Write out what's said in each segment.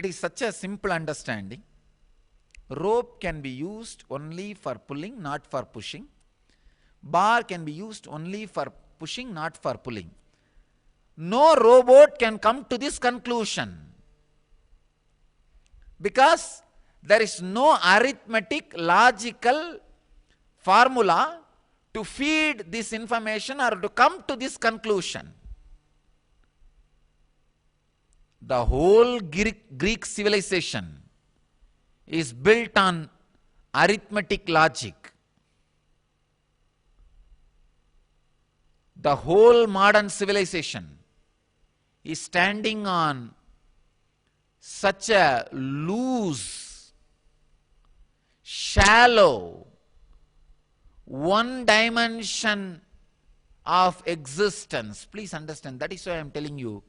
It is such a simple understanding. Rope can be used only for pulling, not for pushing. Bar can be used only for pushing, not for pulling. No robot can come to this conclusion, because there is no arithmetic, logical formula to feed this information or to come to this conclusion. The whole Greek civilization is built on arithmetic logic. The whole modern civilization is standing on such a loose, shallow, one dimension of existence. Please understand, that is why I am telling you,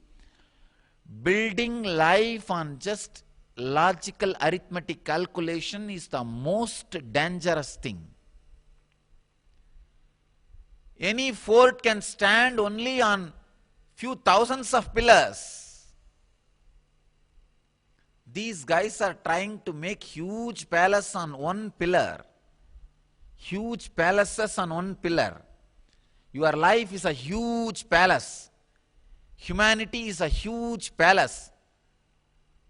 building life on just logical arithmetic calculation is the most dangerous thing. Any fort can stand only on few thousands of pillars. These guys are trying to make huge palace on one pillar. Huge palaces on one pillar. Your life is a huge palace. Humanity is a huge palace.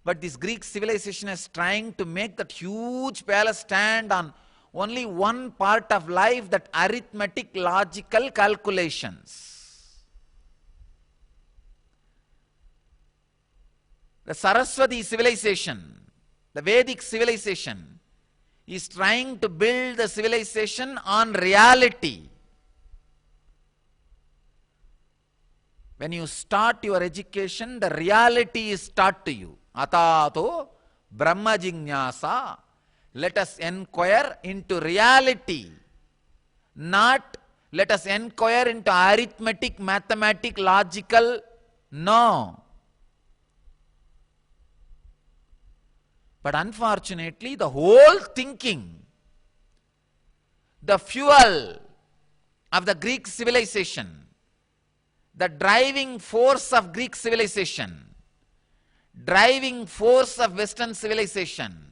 But this Greek civilization is trying to make that huge palace stand on only one part of life, that arithmetic logical calculations. The Saraswati civilization, the Vedic civilization, is trying to build the civilization on reality. When you start your education, the reality is taught to you. Atato Brahma Jignasa. Let us inquire into reality, not let us inquire into arithmetic, mathematic, logical. No. But unfortunately, the whole thinking, the fuel of the Greek civilization, the driving force of Greek civilization, driving force of Western civilization,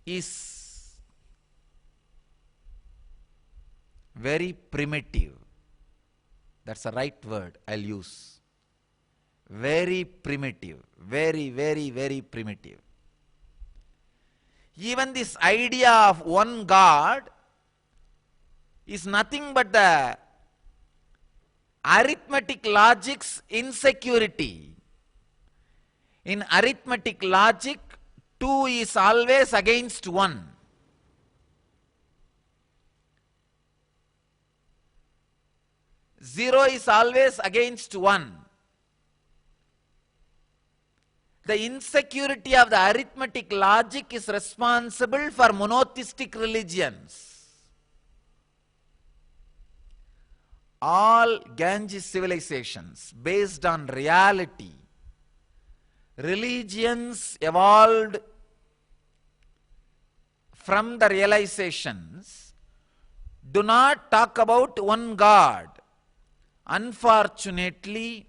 is very primitive. That's the right word I'll use. Very primitive. Very, very, very primitive. Even this idea of one God is nothing but the arithmetic logic's insecurity. In arithmetic logic, 2 is always against 1. Zero is always against 1. The insecurity of the arithmetic logic is responsible for monotheistic religions. All Ganges civilizations based on reality, religions evolved from the realizations, do not talk about one God. Unfortunately,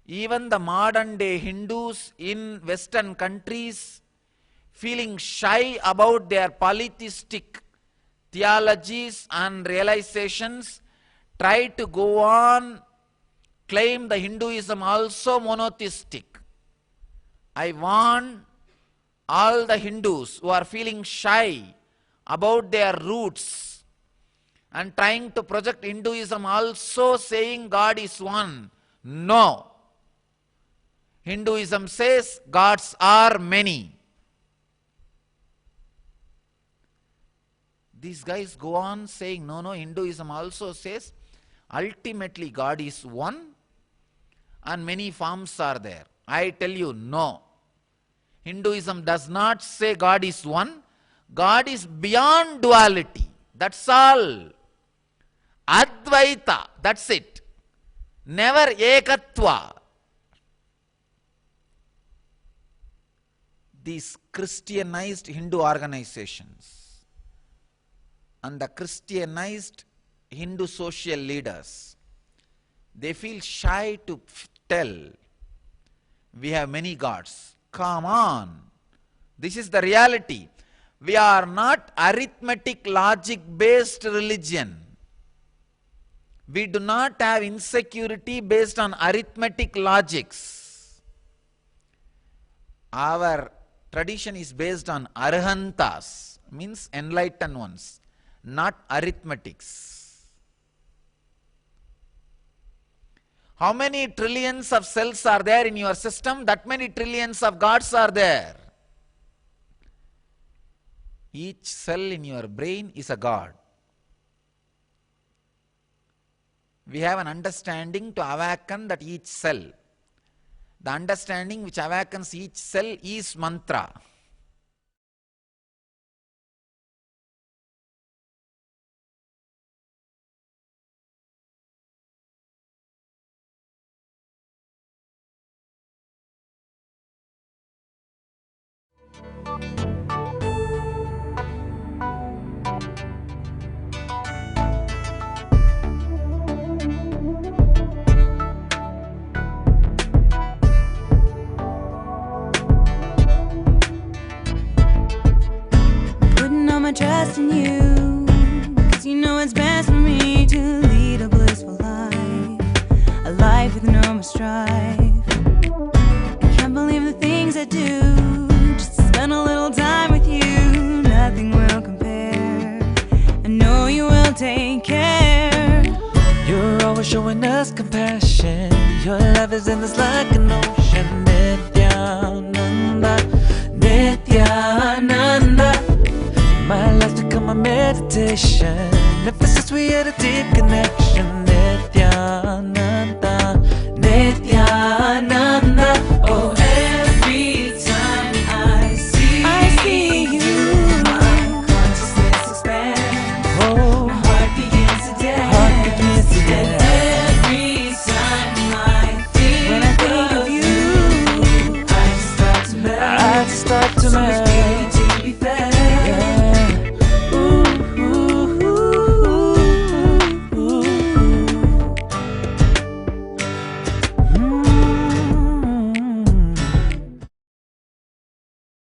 even the modern day Hindus in Western countries, feeling shy about their polytheistic theologies and realizations, try to go on, claim the Hinduism also monotheistic. I want all the Hindus who are feeling shy about their roots and trying to project Hinduism also saying God is one. No. Hinduism says gods are many. These guys go on saying, no, Hinduism also says ultimately God is one and many forms are there. I tell you, no. Hinduism does not say God is one. God is beyond duality. That's all. Advaita, that's it. Never ekatva. These Christianized Hindu organizations and the Christianized Hindu social leaders, they feel shy to tell we have many gods. Come on. This is the reality. We are not arithmetic logic based religion. We do not have insecurity based on arithmetic logics. Our tradition is based on arhantas, means enlightened ones, not arithmetics. How many trillions of cells are there in your system? That many trillions of gods are there. Each cell in your brain is a god. We have an understanding to awaken that each cell. The understanding which awakens each cell is mantra. Trust in you, 'cause you know it's best for me to lead a blissful life, a life with no more strife. I can't believe the things I do, just to spend a little time with you. Nothing will compare, I know you will take care. You're always showing us compassion. Your love is endless like an ocean. Nityananda, Nityananda. My life's become a meditation. Ever since we had a deep connection.